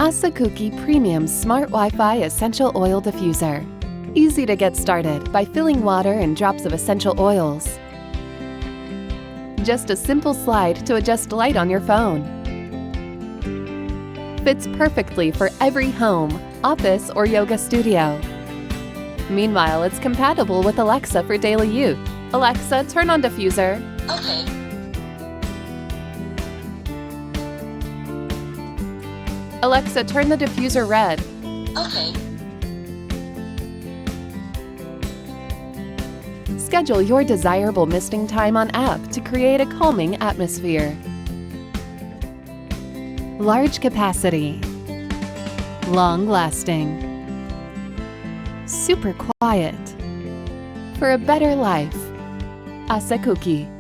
Asakuki Premium Smart Wi-Fi Essential Oil Diffuser. Easy to get started by filling water and drops of essential oils. Just a simple slide to adjust light on your phone. Fits perfectly for every home, office, or yoga studio. Meanwhile, it's compatible with Alexa for daily use. Alexa, turn on diffuser. Okay. Alexa, turn the diffuser red. Okay. Schedule your desirable misting time on app to create a calming atmosphere. Large capacity. Long lasting. Super quiet. For a better life. Asakuki.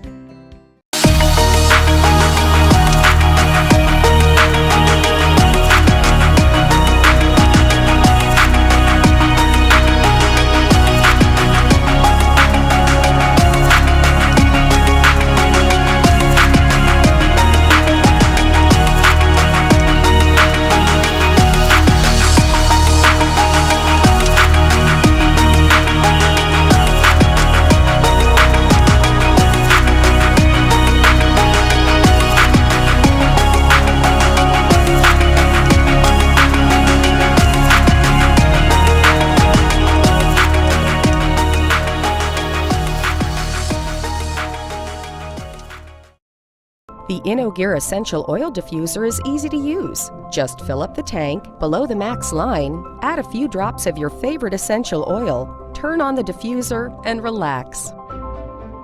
The InnoGear Essential Oil Diffuser is easy to use. Just fill up the tank below the max line, add a few drops of your favorite essential oil, turn on the diffuser, and relax.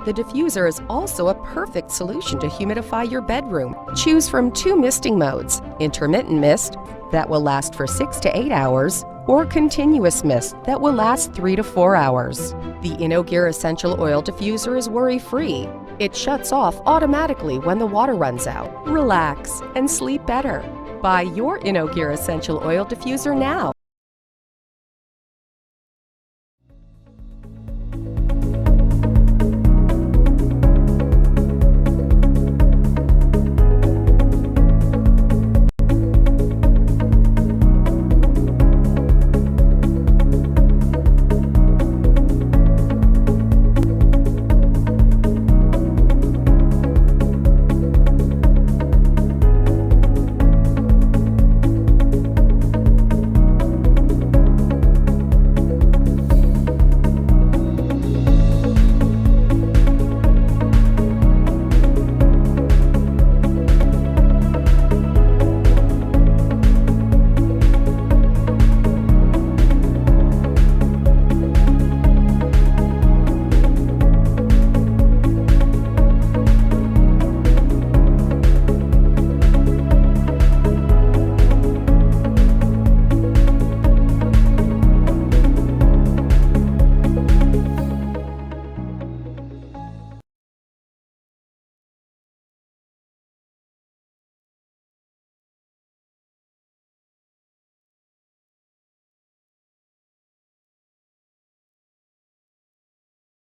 The diffuser is also a perfect solution to humidify your bedroom. Choose from 2 misting modes: intermittent mist that will last for 6 to 8 hours, or continuous mist that will last 3 to 4 hours. The InnoGear Essential Oil Diffuser is worry-free. It shuts off automatically when the water runs out. Relax and sleep better. Buy your InnoGear Essential Oil Diffuser now.